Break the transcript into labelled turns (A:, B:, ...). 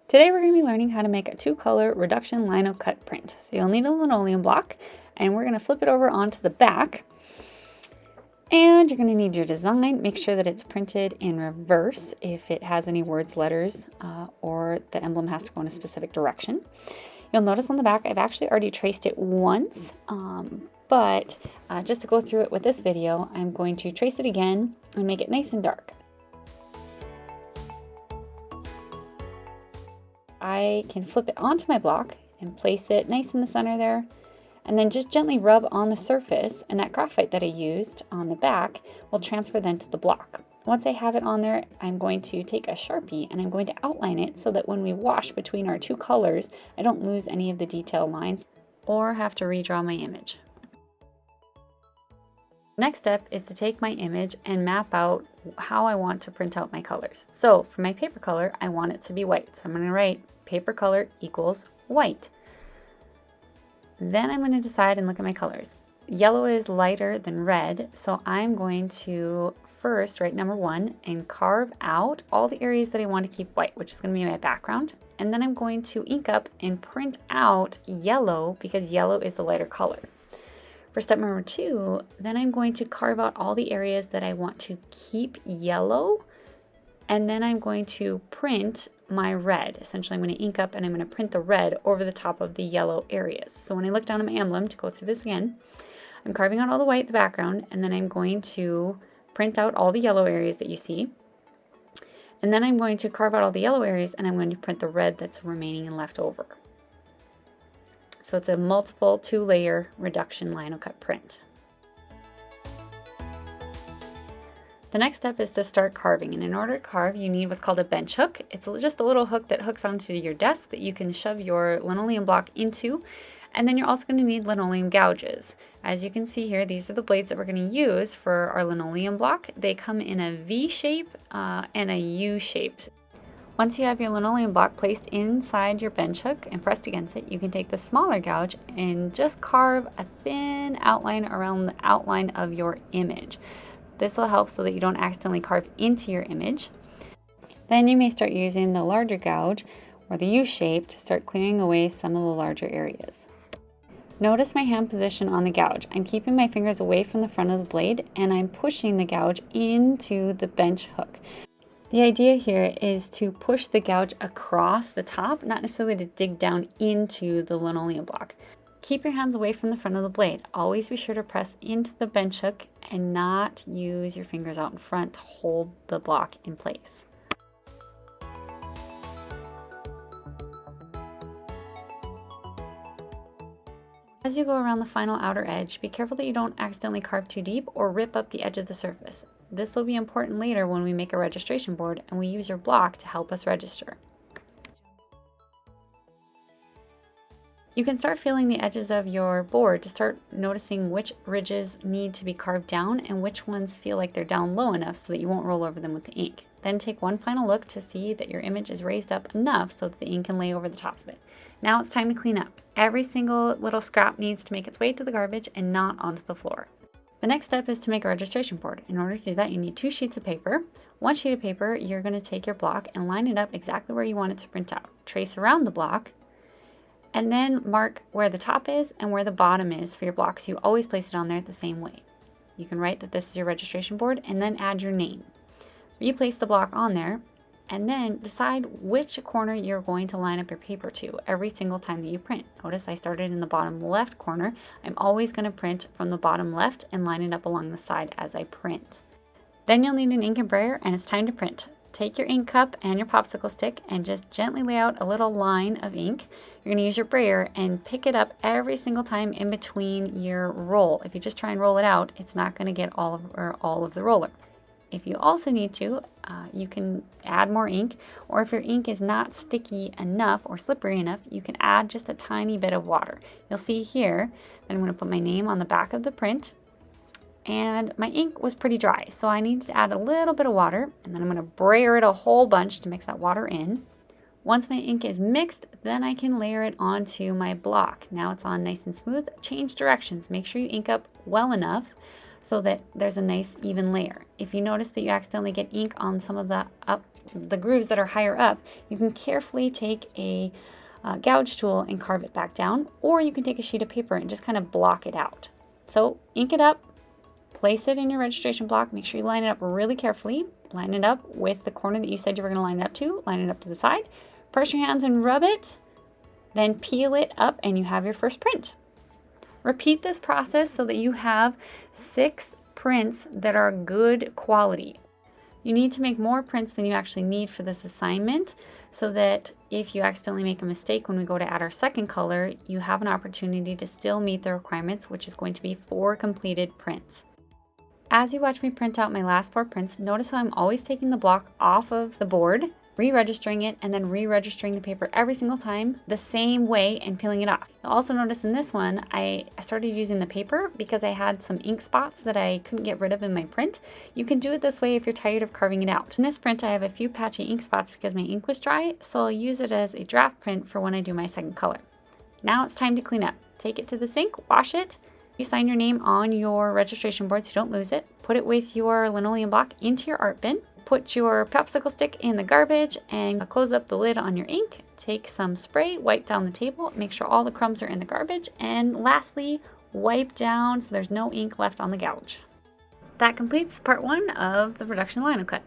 A: Today we're going to be learning how to make a two-color reduction Linocut print. So you'll need a linoleum block, and we're going to flip it over onto the back. And you're going to need your design. Make sure that it's printed in reverse if it has any words, letters, or the emblem has to go in a specific direction. You'll notice on the back I've actually already traced it once, but just to go through it with this video, I'm going to trace it again and make it nice and dark. I can flip it onto my block and place it nice in the center there, and then just gently rub on the surface, and that graphite that I used on the back will transfer then to the block. Once I have it on there, I'm going to take a Sharpie and I'm going to outline it so that when we wash between our two colors, I don't lose any of the detail lines or have to redraw my image. Next step is to take my image and map out how I want to print out my colors. So for my paper color, I want it to be white. So I'm going to write paper color equals white. Then I'm going to decide and look at my colors. Yellow is lighter than red, so I'm going to first write number 1 and carve out all the areas that I want to keep white, which is going to be my background. And then I'm going to ink up and print out yellow because yellow is the lighter color. For step number 2, then I'm going to carve out all the areas that I want to keep yellow, and then I'm going to print my red. Essentially, I'm going to ink up and I'm going to print the red over the top of the yellow areas. So when I look down at my emblem, to go through this again, I'm carving out all the white in the background, and then I'm going to print out all the yellow areas that you see. And then I'm going to carve out all the yellow areas, and I'm going to print the red that's remaining and left over. So it's a multiple 2-layer reduction Linocut print. The next step is to start carving, and in order to carve you need what's called a bench hook. It's just a little hook that hooks onto your desk that you can shove your linoleum block into, and then you're also going to need linoleum gouges. As you can see here, these are the blades that we're going to use for our linoleum block. They come in a V shape and a U shape. Once you have your linoleum block placed inside your bench hook and pressed against it, you can take the smaller gouge and just carve a thin outline around the outline of your image. This will help so that you don't accidentally carve into your image. Then you may start using the larger gouge or the U shape to start clearing away some of the larger areas. Notice my hand position on the gouge. I'm keeping my fingers away from the front of the blade, and I'm pushing the gouge into the bench hook. The idea here is to push the gouge across the top, not necessarily to dig down into the linoleum block. Keep your hands away from the front of the blade. Always be sure to press into the bench hook and not use your fingers out in front to hold the block in place. As you go around the final outer edge, be careful that you don't accidentally carve too deep or rip up the edge of the surface. This will be important later when we make a registration board and we use your block to help us register. You can start feeling the edges of your board to start noticing which ridges need to be carved down and which ones feel like they're down low enough so that you won't roll over them with the ink. Then take one final look to see that your image is raised up enough so that the ink can lay over the top of it. Now it's time to clean up. Every single little scrap needs to make its way to the garbage and not onto the floor. The next step is to make a registration board. In order to do that, you need 2 sheets of paper. One sheet of paper, you're going to take your block and line it up exactly where you want it to print out. Trace around the block, and then mark where the top is and where the bottom is for your block, so you always place it on there the same way. You can write that this is your registration board and then add your name. You place the block on there, and then decide which corner you're going to line up your paper to every single time that you print. Notice I started in the bottom left corner. I'm always going to print from the bottom left and line it up along the side as I print. Then you'll need an ink and brayer, and it's time to print. Take your ink cup and your popsicle stick and just gently lay out a little line of ink. You're going to use your brayer and pick it up every single time in between your roll. If you just try and roll it out, it's not going to get all of the roller. If you also need to, you can add more ink, or if your ink is not sticky enough or slippery enough, you can add just a tiny bit of water. You'll see here that I'm going to put my name on the back of the print, and my ink was pretty dry, so I need to add a little bit of water, and then I'm going to brayer it a whole bunch to mix that water in. Once my ink is mixed, then I can layer it onto my block. Now it's on nice and smooth. Change directions. Make sure you ink up well enough so that there's a nice even layer. If you notice that you accidentally get ink on some of the grooves that are higher up, you can carefully take a gouge tool and carve it back down, or you can take a sheet of paper and just kind of block it out. So ink it up, place it in your registration block, make sure you line it up really carefully, line it up with the corner that you said you were going to line it up to, line it up to the side, press your hands and rub it, then peel it up and you have your first print. Repeat this process so that you have 6 prints that are good quality. You need to make more prints than you actually need for this assignment so that if you accidentally make a mistake when we go to add our second color, you have an opportunity to still meet the requirements, which is going to be 4 completed prints. As you watch me print out my last 4 prints, notice how I'm always taking the block off of the board, re-registering it, and then re-registering the paper every single time the same way and peeling it off. You'll also notice in this one, I started using the paper because I had some ink spots that I couldn't get rid of in my print. You can do it this way if you're tired of carving it out. In this print, I have a few patchy ink spots because my ink was dry, so I'll use it as a draft print for when I do my second color. Now it's time to clean up. Take it to the sink, wash it. You sign your name on your registration board so you don't lose it. Put it with your linoleum block into your art bin. Put your popsicle stick in the garbage and close up the lid on your ink. Take some spray, wipe down the table, make sure all the crumbs are in the garbage, and lastly, wipe down so there's no ink left on the gouge. That completes part 1 of the production Linocut.